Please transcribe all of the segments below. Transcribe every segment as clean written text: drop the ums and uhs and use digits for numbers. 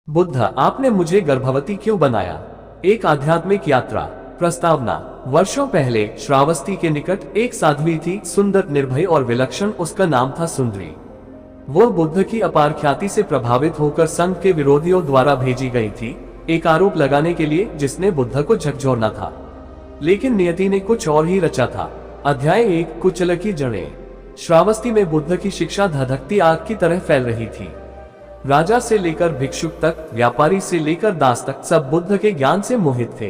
बुद्ध, आपने मुझे गर्भवती क्यों बनाया? एक आध्यात्मिक यात्रा। प्रस्तावना। वर्षों पहले श्रावस्ती के निकट एक साध्वी थी, सुंदर, निर्भय और विलक्षण। उसका नाम था सुंदरी। वो बुद्ध की अपार ख्याति से प्रभावित होकर संघ के विरोधियों द्वारा भेजी गई थी, एक आरोप लगाने के लिए जिसने बुद्ध को झकझोरना था। लेकिन नियति ने कुछ और ही रचा था। अध्याय 1, कुचल की जड़ें। श्रावस्ती में बुद्ध की शिक्षा धधकती आग की तरह फैल रही थी। राजा से लेकर भिक्षुक तक, व्यापारी से लेकर दास तक, सब बुद्ध के ज्ञान से मोहित थे।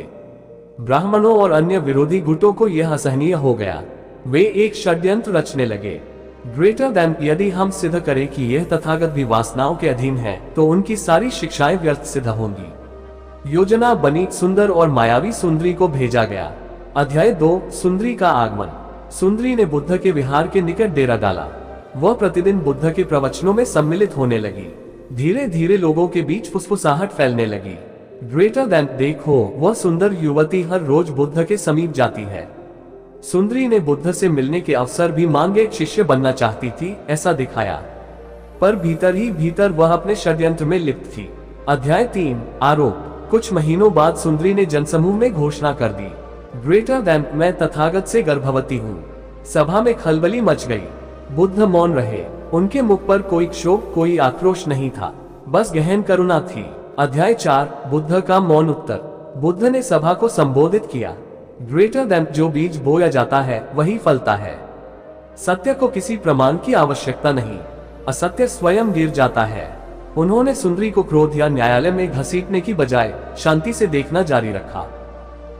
ब्राह्मणों और अन्य विरोधी गुटों को यह असहनीय हो गया। वे एक षड्यंत्र रचने लगे। ग्रेटर देन, यदि हम सिद्ध करें कि यह तथागत भी वासनाओं के अधीन है, तो उनकी सारी शिक्षाएं व्यर्थ सिद्ध होंगी। योजना बनी, सुंदर और मायावी सुंदरी को भेजा गया। अध्याय 2, सुंदरी का आगमन। सुंदरी ने बुद्ध के विहार के निकट डेरा डाला। वह प्रतिदिन बुद्ध के प्रवचनों में सम्मिलित होने लगी। धीरे धीरे लोगों के बीच फुसफुसाहट फैलने लगी। ग्रेटर देन, देखो, वह सुंदर युवती हर रोज बुद्ध के समीप जाती है। सुंदरी ने बुद्ध से मिलने के अवसर भी मांगे, एक शिष्य बनना चाहती थी, ऐसा दिखाया। पर भीतर ही भीतर वह अपने षड्यंत्र में लिप्त थी। अध्याय 3, आरोप। कुछ महीनों बाद सुंदरी ने जनसमूह में घोषणा कर दी, ग्रेटर देन, मैं तथागत से गर्भवती हूँ। सभा में खलबली मच गई। बुद्ध मौन रहे। उनके मुख पर कोई क्षोभ, कोई आक्रोश नहीं था, बस गहन करुणा थी। अध्याय 4, बुद्ध का मौन उत्तर। बुद्ध ने सभा को संबोधित किया, ग्रेटर देन, जो बीज बोया जाता है वही फलता है। सत्य को किसी प्रमाण की आवश्यकता नहीं, असत्य स्वयं गिर जाता है। उन्होंने सुंदरी को क्रोध या न्यायालय में घसीटने की बजाय शांति से देखना जारी रखा।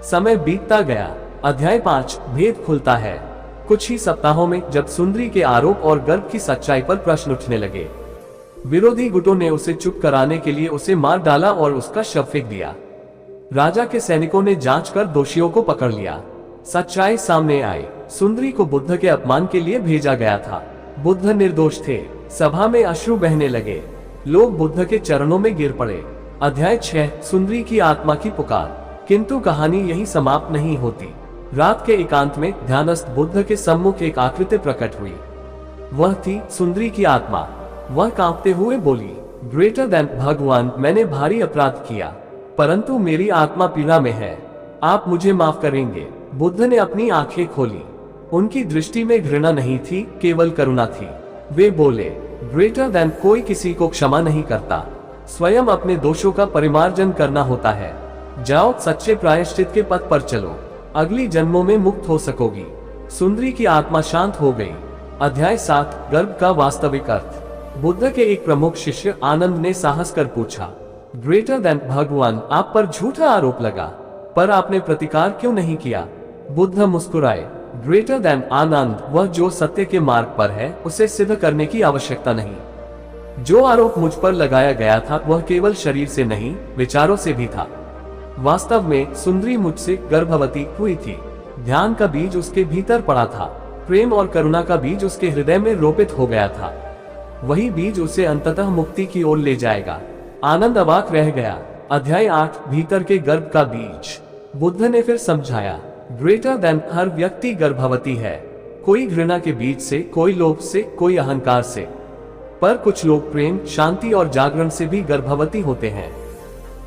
समय बीतता गया। अध्याय 5, भेद खुलता है। कुछ ही सप्ताहों में जब सुंदरी के आरोप और गर्भ की सच्चाई पर प्रश्न उठने लगे, विरोधी गुटों ने उसे चुप कराने के लिए उसे मार डाला और उसका शव फेंक दिया। राजा के सैनिकों ने जांच कर दोषियों को पकड़ लिया। सच्चाई सामने आई। सुंदरी को बुद्ध के अपमान के लिए भेजा गया था। बुद्ध निर्दोष थे। सभा में अश्रु बहने लगे। लोग बुद्ध के चरणों में गिर पड़े। अध्याय 6, सुंदरी की आत्मा की पुकार। किंतु कहानी यही समाप्त नहीं होती। रात के एकांत में ध्यानस्थ बुद्ध के सम्मुख एक आकृति प्रकट हुई। वह थी सुंदरी की आत्मा। वह कांपते हुए बोली, ग्रेटर देन, भगवान, मैंने भारी अपराध किया, परंतु मेरी आत्मा पीड़ा में है, आप मुझे माफ करेंगे। बुद्ध ने अपनी आंखें खोली। उनकी दृष्टि में घृणा नहीं थी, केवल करुणा थी। वे बोले, ग्रेटर देन, कोई किसी को क्षमा नहीं करता, स्वयं अपने दोषों का परिमार्जन करना होता है। जाओ, सच्चे प्रायश्चित के पथ पर चलो, अगली जन्मों में मुक्त हो सकोगी। सुंदरी की आत्मा शांत हो गई। अध्याय 7, गर्भ का वास्तविक अर्थ। बुद्ध के एक प्रमुख शिष्य आनंद ने साहस कर पूछा, ग्रेटर देन, भगवान, आप पर झूठा आरोप लगा, पर आपने प्रतिकार क्यों नहीं किया? बुद्ध मुस्कुराए, ग्रेटर देन, आनंद, वह जो सत्य के मार्ग पर है उसे सिद्ध करने की आवश्यकता नहीं। जो आरोप मुझ पर लगाया गया था वह केवल शरीर से नहीं, विचारों से भी था। वास्तव में सुंदरी मुझसे गर्भवती हुई थी। ध्यान का बीज उसके भीतर पड़ा था। प्रेम और करुणा का बीज उसके हृदय में रोपित हो गया था। वही बीज उसे अंततः मुक्ति की ओर ले जाएगा। आनंद अवाक रह गया। अध्याय 8, भीतर के गर्भ का बीज। बुद्ध ने फिर समझाया, ग्रेटर देन, हर व्यक्ति गर्भवती है। कोई घृणा के बीज से, कोई लोभ से, कोई अहंकार से, पर कुछ लोग प्रेम, शांति और जागरण से भी गर्भवती होते हैं।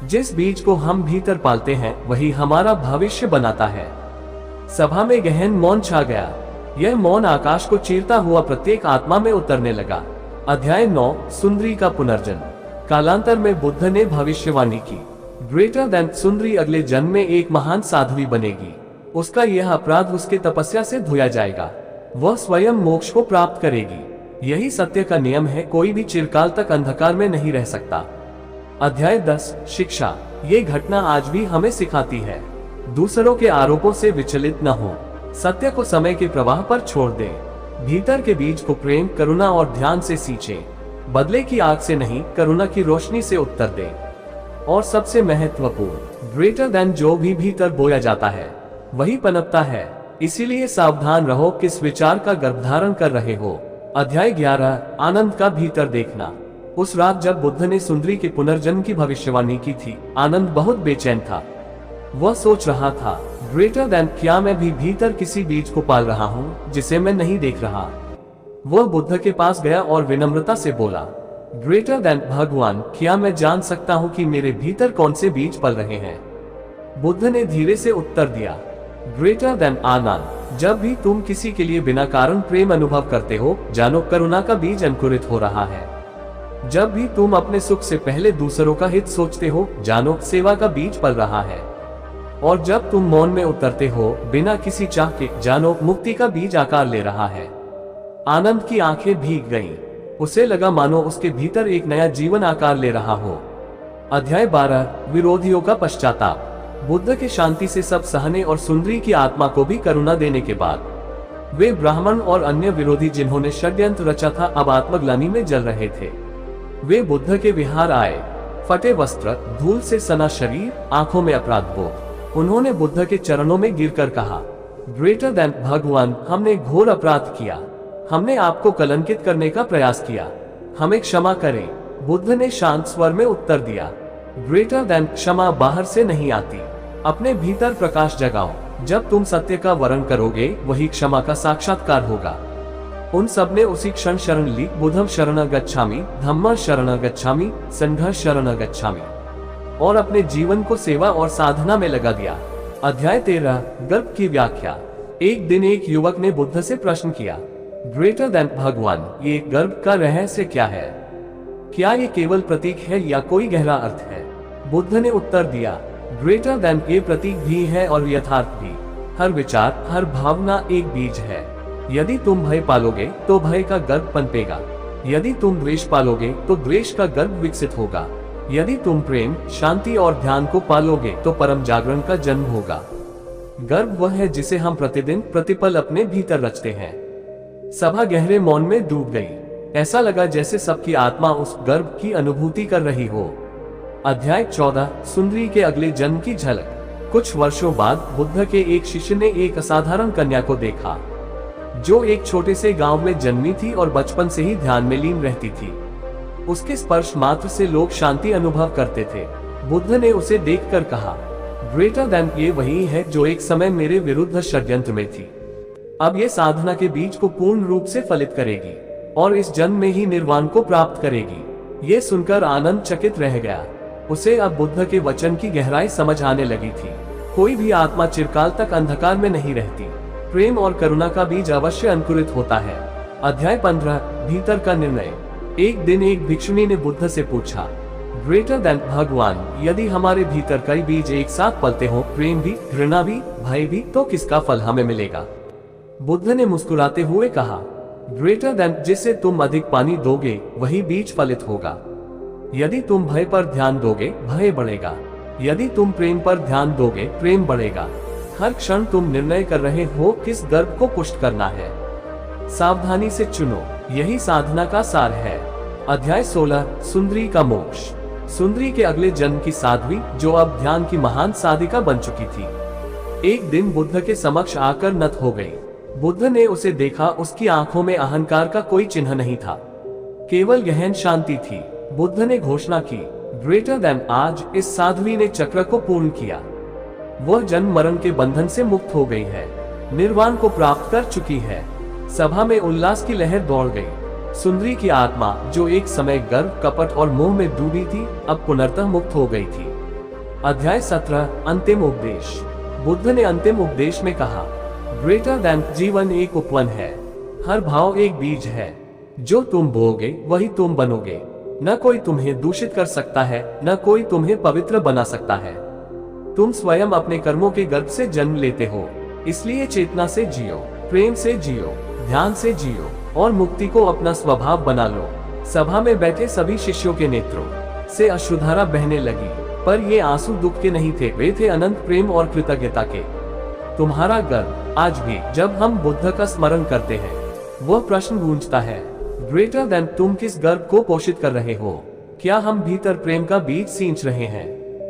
जिस बीज को हम भीतर पालते हैं वही हमारा भविष्य बनाता है। सभा में गहन मौन छा गया। यह मौन आकाश को चीरता हुआ प्रत्येक आत्मा में उतरने लगा। अध्याय 9, सुंदरी का पुनर्जन्म। कालांतर में बुद्ध ने भविष्यवाणी की, ग्रेटर देन, सुंदरी अगले जन्म में एक महान साध्वी बनेगी। उसका यह अपराध उसके तपस्या से धोया जाएगा। वह स्वयं मोक्ष को प्राप्त करेगी। यही सत्य का नियम है, कोई भी चिरकाल तक अंधकार में नहीं रह सकता। अध्याय 10, शिक्षा। ये घटना आज भी हमें सिखाती है, दूसरों के आरोपों से विचलित न हो, सत्य को समय के प्रवाह पर छोड़ दें। भीतर के बीज को प्रेम, करुणा और ध्यान से सींचें। बदले की आग से नहीं, करुणा की रोशनी से उत्तर दें। और सबसे महत्वपूर्ण, ग्रेटर देन, जो भी भीतर बोया जाता है वही पनपता है। इसीलिए सावधान रहो किस विचार का गर्भधारण कर रहे हो। अध्याय 11, आनंद का भीतर देखना। उस रात जब बुद्ध ने सुंदरी के पुनर्जन्म की भविष्यवाणी की थी, आनंद बहुत बेचैन था। वह सोच रहा था, ग्रेटर देन, क्या मैं भी भीतर किसी बीज को पाल रहा हूँ जिसे मैं नहीं देख रहा? वह बुद्ध के पास गया और विनम्रता से बोला, ग्रेटर देन भगवान, क्या मैं जान सकता हूँ कि मेरे भीतर कौन से बीज पल रहे हैं? बुद्ध ने धीरे से उत्तर दिया, ग्रेटर देन आनंद, जब भी तुम किसी के लिए बिना कारण प्रेम अनुभव करते हो, जानो करुणा का बीज अंकुरित हो रहा है। जब भी तुम अपने सुख से पहले दूसरों का हित सोचते हो, जानो सेवा का बीज पल रहा है। और जब तुम मौन में उतरते हो बिना किसी चाह के, जानो मुक्ति का बीज आकार ले रहा है। आनंद की आंखें भीग गईं। उसे लगा मानो उसके भीतर एक नया जीवन आकार ले रहा हो। अध्याय 12, विरोधियों का पश्चाताप। बुद्ध के शांति से सब सहने और सुंदरी की आत्मा को भी करुणा देने के बाद, वे ब्राह्मण और अन्य विरोधी जिन्होंने षड्यंत्र रचा था, अब आत्मग्लानि में जल रहे थे। वे बुद्ध के विहार आए, फटे वस्त्र, धूल से सना शरीर, आंखों में अपराध बोध। उन्होंने बुद्ध के चरणों में गिरकर कहा, ग्रेटर देन भगवान, हमने घोर अपराध किया, हमने आपको कलंकित करने का प्रयास किया, हमें क्षमा करें। बुद्ध ने शांत स्वर में उत्तर दिया, ग्रेटर देन क्षमा बाहर से नहीं आती, अपने भीतर प्रकाश जगाओ। जब तुम सत्य का वर्ण करोगे, वही क्षमा का साक्षात्कार होगा। उन सब ने उसी क्षण शरण ली, बुद्धं शरणं गच्छामि, धम्मं शरणं गच्छामि, संघं शरणं गच्छामि, और अपने जीवन को सेवा और साधना में लगा दिया। अध्याय 13, गर्भ की व्याख्या। एक दिन एक युवक ने बुद्ध से प्रश्न किया, ग्रेटर देन भगवान, ये गर्भ का रहस्य क्या है? क्या ये केवल प्रतीक है या कोई गहरा अर्थ है? बुद्ध ने उत्तर दिया, ग्रेटर देन ये प्रतीक भी है और यथार्थ भी। हर विचार, हर भावना एक बीज है। यदि तुम भय पालोगे तो भय का गर्भ पनपेगा, यदि तुम द्वेष पालोगे तो द्वेष का गर्भ विकसित होगा, यदि तुम प्रेम, शांति और ध्यान को पालोगे तो परम जागरण का जन्म होगा। गर्भ वह है जिसे हम प्रतिदिन प्रतिपल अपने भीतर रचते हैं। सभा गहरे मौन में डूब गई। ऐसा लगा जैसे सबकी आत्मा उस गर्भ की अनुभूति कर रही हो। अध्याय 14, सुंदरी के अगले जन्म की झलक। कुछ वर्षों बाद बुद्ध के एक शिष्य ने एक असाधारण कन्या को देखा, जो एक छोटे से गांव में जन्मी थी और बचपन से ही ध्यान में लीन रहती थी। उसके स्पर्श मात्र से लोग शांति अनुभव करते थे। बुद्ध ने उसे देखकर कहा, ग्रेटर देन, ये वही है जो एक समय मेरे विरुद्ध षड्यंत्र में थी। अब ये साधना के बीज को पूर्ण रूप से फलित करेगी और इस जन्म में ही निर्वाण को प्राप्त करेगी। ये सुनकर आनंद चकित रह गया। उसे अब बुद्ध के वचन की गहराई समझ आने लगी थी। कोई भी आत्मा चिरकाल तक अंधकार में नहीं रहती। प्रेम और करुणा का बीज अवश्य अंकुरित होता है। अध्याय 15, भीतर का निर्णय। एक दिन एक भिक्षुनी ने बुद्ध से पूछा, ग्रेटर देन भगवान, यदि हमारे भीतर कई बीज एक साथ पलते हो, प्रेम भी, घृणा भी, भय भी, तो किसका फल हमें मिलेगा? बुद्ध ने मुस्कुराते हुए कहा, ग्रेटर देन, जिसे तुम अधिक पानी दोगे वही बीज फलित होगा। यदि तुम भय पर ध्यान दोगे, भय बढ़ेगा। यदि तुम प्रेम पर ध्यान दोगे, प्रेम बढ़ेगा। हर क्षण तुम निर्णय कर रहे हो किस गर्भ को पुष्ट करना है। सावधानी से चुनो, यही साधना का सार है। अध्याय 16, सुंदरी का मोक्ष। सुंदरी के अगले जन्म की साध्वी, जो अब ध्यान की महान साधिका बन चुकी थी, एक दिन बुद्ध के समक्ष आकर नत हो गई। बुद्ध ने उसे देखा। उसकी आंखों में अहंकार का कोई चिन्ह नहीं था, केवल गहन शांति थी। बुद्ध ने घोषणा की, ग्रेटर देन, आज इस साध्वी ने चक्र को पूर्ण किया। वह जन्म मरण के बंधन से मुक्त हो गई है, निर्वाण को प्राप्त कर चुकी है। सभा में उल्लास की लहर दौड़ गई। सुंदरी की आत्मा, जो एक समय गर्व, कपट और मोह में डूबी थी, अब पुनर्तः मुक्त हो गई थी। अध्याय 17, अंतिम उपदेश। बुद्ध ने अंतिम उपदेश में कहा, ग्रेटर देन, जीवन एक उपवन है। हर भाव एक बीज है। जो तुम बोओगे वही तुम बनोगे। न कोई तुम्हें दूषित कर सकता है, न कोई तुम्हें पवित्र बना सकता है। तुम स्वयं अपने कर्मों के गर्भ से जन्म लेते हो। इसलिए चेतना से जियो, प्रेम से जियो, ध्यान से जियो और मुक्ति को अपना स्वभाव बना लो। सभा में बैठे सभी शिष्यों के नेत्रों से अश्रुधारा बहने लगी, पर ये आंसू दुख के नहीं थे, वे थे अनंत प्रेम और कृतज्ञता के। तुम्हारा गर्भ आज भी, जब हम बुद्ध का स्मरण करते हैं, वह प्रश्न गूंजता है, ग्रेटर देन, तुम किस गर्भ को पोषित कर रहे हो? क्या हम भीतर प्रेम का बीज सींच रहे हैं?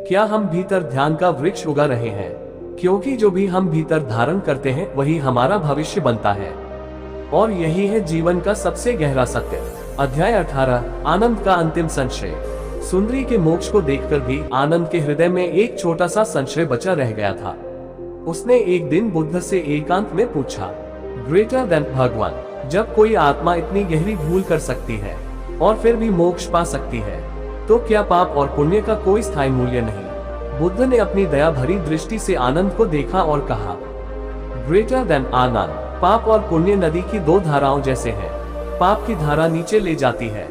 क्या हम भीतर ध्यान का वृक्ष उगा रहे हैं? क्योंकि जो भी हम भीतर धारण करते हैं, वही हमारा भविष्य बनता है। और यही है जीवन का सबसे गहरा सत्य। अध्याय 18, आनंद का अंतिम संशय। सुंदरी के मोक्ष को देखकर भी आनंद के हृदय में एक छोटा सा संशय बचा रह गया था। उसने एक दिन बुद्ध से एकांत में पूछा, ग्रेटर देन भगवान, जब कोई आत्मा इतनी गहरी भूल कर सकती है, और फिर भी मोक्ष पा सकती है, तो क्या पाप और पुण्य का कोई स्थायी मूल्य नहीं? बुद्ध ने अपनी दया भरी दृष्टि से आनंद को देखा और कहा, ग्रेटर देन आनंद, पाप और पुण्य नदी की दो धाराओं जैसे हैं। पाप की धारा नीचे ले जाती है,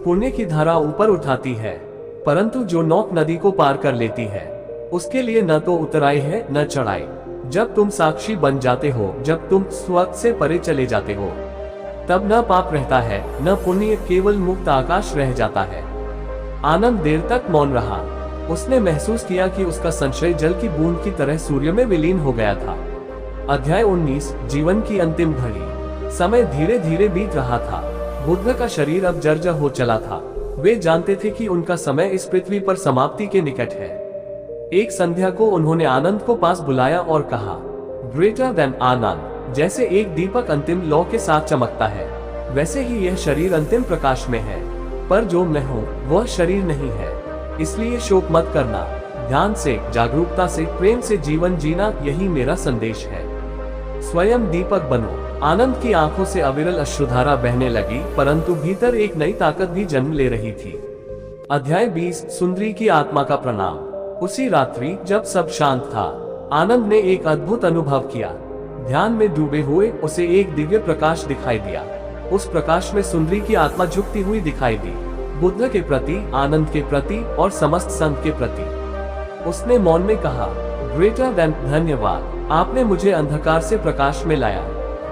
पुण्य की धारा ऊपर उठाती है, परंतु जो नौक नदी को पार कर लेती है उसके लिए न तो उतराई है न चढ़ाई। जब तुम साक्षी बन जाते हो, जब तुम स्वत से परे चले जाते हो, तब न पाप रहता है न पुण्य, केवल मुक्त आकाश रह जाता है। आनंद देर तक मौन रहा। उसने महसूस किया कि उसका संशय जल की बूंद की तरह सूर्य में विलीन हो गया था। अध्याय 19, जीवन की अंतिम घड़ी। समय धीरे धीरे बीत रहा था। बुद्ध का शरीर अब जर्जर हो चला था। वे जानते थे कि उनका समय इस पृथ्वी पर समाप्ति के निकट है। एक संध्या को उन्होंने आनंद को पास बुलाया और कहा, ग्रेटर देन आनंद, जैसे एक दीपक अंतिम लौ के साथ चमकता है, वैसे ही यह शरीर अंतिम प्रकाश में है। पर जो मैं हूँ वह शरीर नहीं है, इसलिए शोक मत करना। ध्यान से, जागरूकता से, प्रेम से जीवन जीना, यही मेरा संदेश है। स्वयं दीपक बनो। आनंद की आंखों से अविरल अश्रुधारा बहने लगी, परंतु भीतर एक नई ताकत भी जन्म ले रही थी। अध्याय 20, सुंदरी की आत्मा का प्रणाम। उसी रात्रि जब सब शांत था, आनंद ने एक अद्भुत अनुभव किया। ध्यान में डूबे हुए उसे एक दिव्य प्रकाश दिखाई दिया। उस प्रकाश में सुंदरी की आत्मा झुकती हुई दिखाई दी, बुद्ध के प्रति, आनंद के प्रति और समस्त संघ के प्रति। उसने मौन में कहा, ग्रेटर देन, धन्यवाद। आपने मुझे अंधकार से प्रकाश में लाया।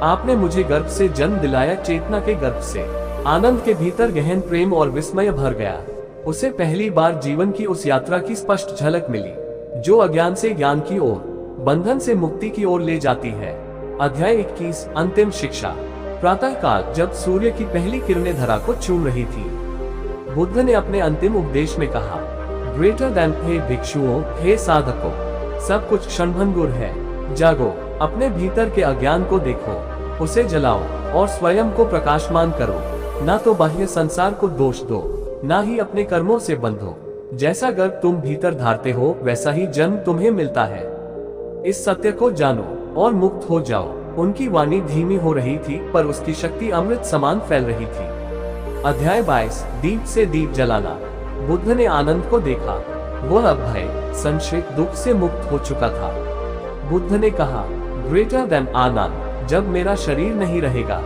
आपने मुझे गर्भ से जन्म दिलाया, चेतना के गर्भ से। आनंद के भीतर गहन प्रेम और विस्मय भर गया। उसे पहली बार जीवन की उस यात्रा की स्पष्ट झलक मिली, जो अज्ञान से ज्ञान की ओर, बंधन से मुक्ति की ओर ले जाती है। अध्याय 21, अंतिम शिक्षा। प्रातः काल, जब सूर्य की पहली किरणें धरा को चूम रही थी, बुद्ध ने अपने अंतिम उपदेश में कहा, ग्रेटर देन, हे भिक्षुओं, हे साधकों, सब कुछ क्षणभंगुर है। जागो, अपने भीतर के अज्ञान को देखो, उसे जलाओ और स्वयं को प्रकाशमान करो। ना तो बाह्य संसार को दोष दो, ना ही अपने कर्मों से बंधो। जैसा गर्भ तुम भीतर धारते हो, वैसा ही जन्म तुम्हें मिलता है। इस सत्य को जानो और मुक्त हो जाओ। उनकी वाणी धीमी हो रही थी, पर उसकी शक्ति अमृत समान फैल रही थी। अध्याय 22, दीप से दीप जलाना। बुद्ध ने आनंद को देखा। वह अब भय, संशय, दुख से मुक्त हो चुका था। बुद्ध ने कहा, ग्रेटर देन आनंद, जब मेरा शरीर नहीं रहेगा,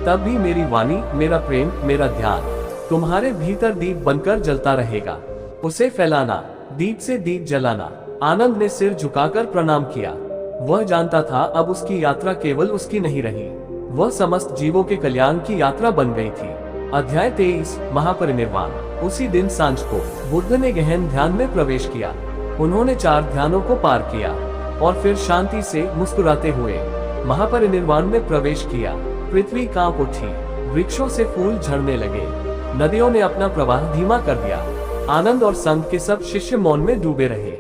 तब भी मेरी वाणी, मेरा प्रेम, मेरा ध्यान तुम्हारे भीतर दीप बनकर जलता रहेगा। उसे फैलाना, दीप से दीप जलाना। आनंद ने सिर झुकाकर प्रणाम किया। वह जानता था अब उसकी यात्रा केवल उसकी नहीं रही, वह समस्त जीवों के कल्याण की यात्रा बन गई थी। अध्याय 23, महापरिनिर्वाण। उसी दिन सांझ को बुद्ध ने गहन ध्यान में प्रवेश किया। उन्होंने 4 ध्यानों को पार किया और फिर शांति से मुस्कुराते हुए महापरिनिर्वाण में प्रवेश किया। पृथ्वी कांप उठी, वृक्षों से फूल झड़ने लगे, नदियों ने अपना प्रवाह धीमा कर दिया। आनंद और संघ के सब शिष्य मौन में डूबे रहे।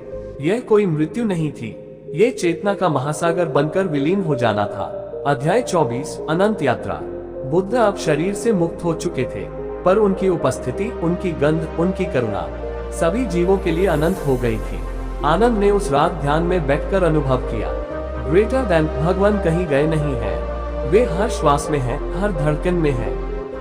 यह कोई मृत्यु नहीं थी, ये चेतना का महासागर बनकर विलीन हो जाना था। अध्याय 24, अनंत यात्रा। बुद्ध अब शरीर से मुक्त हो चुके थे, पर उनकी उपस्थिति, उनकी गंध, उनकी करुणा सभी जीवों के लिए अनंत हो गई थी। आनंद ने उस रात ध्यान में बैठकर अनुभव किया, ग्रेटर देन, भगवान कहीं गए नहीं हैं। वे हर श्वास में हैं, हर धड़कन में हैं,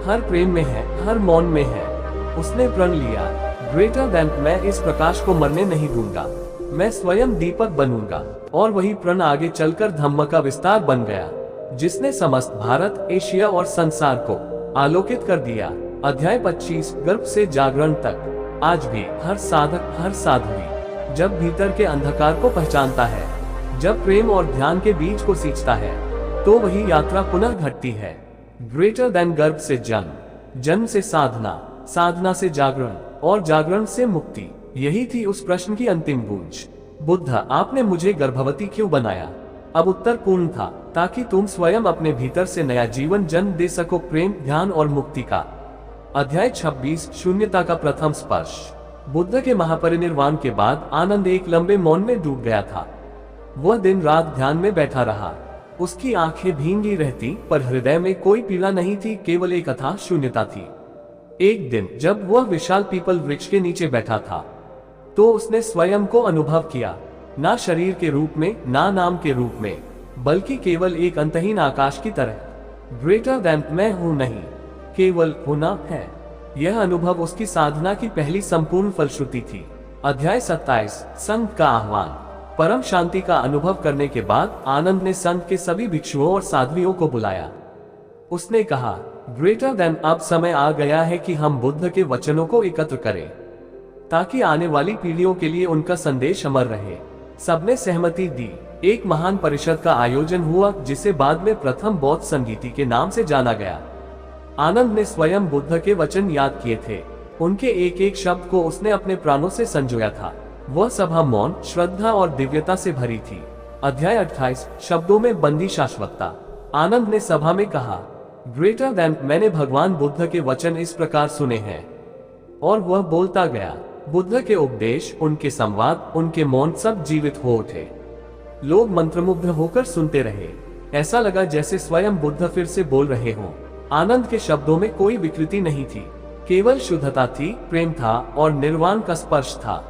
हर प्रेम में हैं, हर मौन में हैं। उसने प्रण लिया, ग्रेटर देन, मैं इस प्रकाश को मरने नहीं दूंगा, मैं स्वयं दीपक बनूंगा। और वही प्रण आगे चलकर धम्म का विस्तार बन गया, जिसने समस्त भारत, एशिया और संसार को आलोकित कर दिया। अध्याय 25, गर्भ से जागरण तक। आज भी हर साधक, हर साध्वी जब भीतर के अंधकार को पहचानता है, जब प्रेम और ध्यान के बीज को सींचता है, तो वही यात्रा पुनः घटती है। ग्रेटर देन, गर्भ से जन्म, जन्म से साधना, साधना से जागरण और जागरण से मुक्ति। यही थी उस प्रश्न की अंतिम गूंज। बुद्ध, आपने मुझे गर्भवती क्यों बनाया? अब उत्तर पूर्ण था, ताकि तुम स्वयं अपने भीतर से नया जीवन जन्म दे सको, प्रेम, ध्यान और मुक्ति का। अध्याय 26, शून्यता का प्रथम स्पर्श। बुद्ध के महापरिनिर्वाण के बाद आनंद एक लंबे मौन में डूब गया था। वह दिन रात ध्यान में बैठा रहा। उसकी आंखें भींगी रहती, पर हृदय में कोई पीड़ा नहीं थी, केवल एक अथाह शून्यता थी। एक दिन जब वह विशाल पीपल वृक्ष के नीचे बैठा था, तो उसने स्वयं को अनुभव किया, ना शरीर के रूप में, ना नाम के रूप में, बल्कि केवल एक अंतहीन आकाश की तरह। ग्रेटर देन, मैं हूं नहीं, केवल होना है। यह अनुभव उसकी साधना की पहली संपूर्ण फलश्रुति थी। अध्याय 27 संघ का आह्वान। परम शांति का अनुभव करने के बाद आनंद ने संघ के सभी भिक्षुओं और साध्वियों को बुलाया। उसने कहा, ग्रेटर देन, अब समय आ गया है कि हम बुद्ध के वचनों को एकत्र करें ताकि आने वाली पीढ़ियों के लिए उनका संदेश अमर रहे। सबने सहमति दी। एक महान परिषद का आयोजन हुआ जिसे बाद में प्रथम बौद्ध संगीति के नाम से जाना गया। आनंद ने स्वयं बुद्ध के वचन याद किए थे। उनके एक एक शब्द को उसने अपने प्राणों से संजोया था। वह सभा मौन, श्रद्धा और दिव्यता से भरी थी। अध्याय 28 शब्दों में बंदी शाश्वतता। आनंद ने सभा में कहा, ग्रेटर देन, मैंने भगवान बुद्ध के वचन इस प्रकार सुने हैं। और वह बोलता गया। बुद्ध के उपदेश, उनके संवाद, उनके मौन सब जीवित हो उठे। लोग मंत्रमुग्ध होकर सुनते रहे। ऐसा लगा जैसे स्वयं बुद्ध फिर से बोल रहे हों। आनंद के शब्दों में कोई विकृति नहीं थी, केवल शुद्धता थी, प्रेम था और निर्वाण का स्पर्श था।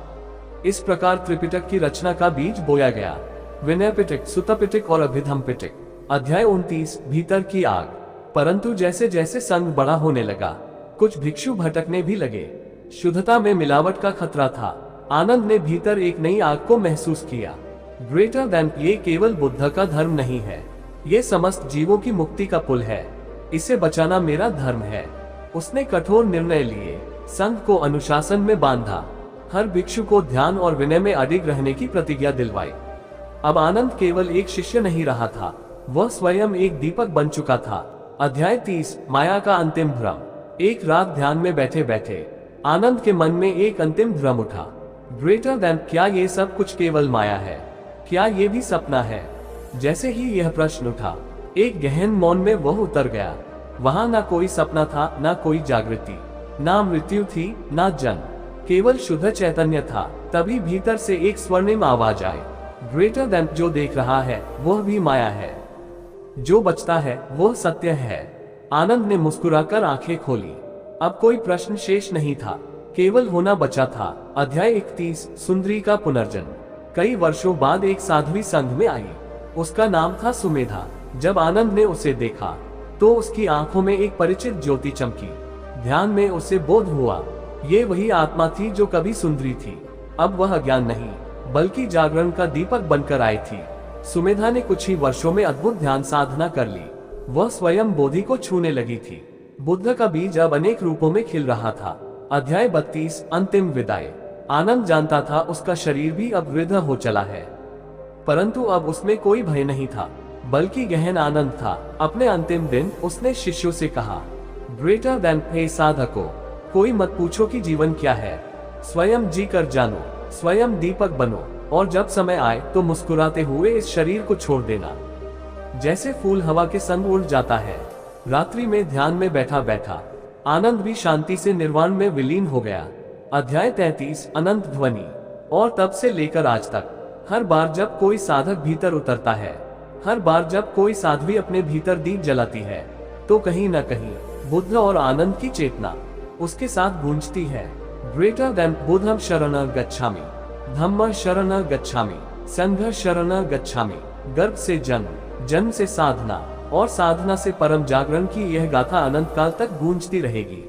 इस प्रकार त्रिपिटक की रचना का बीज बोया गया। विनय पिटक, सुत्ता पिटक और अभिधम पिटक। अध्याय 29 भीतर की आग। परंतु जैसे जैसे संघ बड़ा होने लगा, कुछ भिक्षु भटकने भी लगे। शुद्धता में मिलावट का खतरा था। आनंद ने भीतर एक नई आग को महसूस किया। ग्रेटर देन, ये केवल बुद्ध का धर्म नहीं है, ये समस्त जीवों की मुक्ति का पुल है। इसे बचाना मेरा धर्म है। उसने कठोर निर्णय लिए, संघ को अनुशासन में बांधा, हर भिक्षु को ध्यान और विनय में अडिग रहने की प्रतिज्ञा दिलवाई। अब आनंद केवल एक शिष्य नहीं रहा था, वह स्वयं एक दीपक बन चुका था। अध्याय 30 माया का अंतिम भ्रम। एक रात ध्यान में बैठे बैठे आनंद के मन में एक अंतिम भ्रम उठा। ग्रेटर देन, क्या ये सब कुछ केवल माया है? क्या ये भी सपना है? जैसे ही यह प्रश्न उठा, एक गहन मौन में वह उतर गया। वहां ना कोई सपना था, ना कोई जागृति, ना मृत्यु थी, ना जन्म, केवल शुद्ध चैतन्य था। तभी भीतर से एक स्वर्णिम आवाज आई, ग्रेटर देन, जो देख रहा है वह भी माया है, जो बचता है वह सत्य है। आनंद ने मुस्कुराकर आंखें खोली। अब कोई प्रश्न शेष नहीं था, केवल होना बचा था। अध्याय 31 सुंदरी का पुनर्जन्म। कई वर्षों बाद एक साध्वी संघ में आई। उसका नाम था सुमेधा। जब आनंद ने उसे देखा तो उसकी आंखों में एक परिचित ज्योति चमकी। ध्यान में उसे बोध हुआ, ये वही आत्मा थी जो कभी सुंदरी थी। अब वह अज्ञान नहीं, बल्कि जागरण का दीपक बनकर आई थी। सुमेधा ने कुछ ही वर्षों में अद्भुत ध्यान साधना कर ली। वह स्वयं बोधि को छूने लगी थी। बुद्ध का बीज अब अनेक रूपों में खिल रहा था। अध्याय 32 अंतिम विदाई। आनंद जानता था उसका शरीर भी अब वृद्ध हो चला है, परंतु अब उसमें कोई भय नहीं था, बल्कि गहन आनंद था। अपने अंतिम दिन उसने शिष्यों से कहा, ग्रेटर देन, हे साधकों, कोई मत पूछो कि जीवन क्या है, स्वयं जी कर जानो, स्वयं दीपक बनो, और जब समय आए तो मुस्कुराते हुए इस शरीर को छोड़ देना। जैसे फूल हवा के संग उड़ जाता है। रात्रि में ध्यान में बैठा बैठा आनंद भी शांति से निर्वाण में विलीन हो गया। अध्याय 33 अनंत ध्वनि। और तब से लेकर आज तक हर बार जब कोई साधक भीतर उतरता है, हर बार जब कोई साध्वी अपने भीतर दीप जलाती है, तो कहीं न कहीं बुद्ध और आनंद की चेतना उसके साथ गूंजती है। ग्रेटर देन, बुद्धं शरणं गच्छामि, धम्मं शरणं गच्छामि, संघं शरणं गच्छामि। गर्भ से जन्म, जन्म से साधना और साधना से परम जागरण की यह गाथा अनंत काल तक गूंजती रहेगी।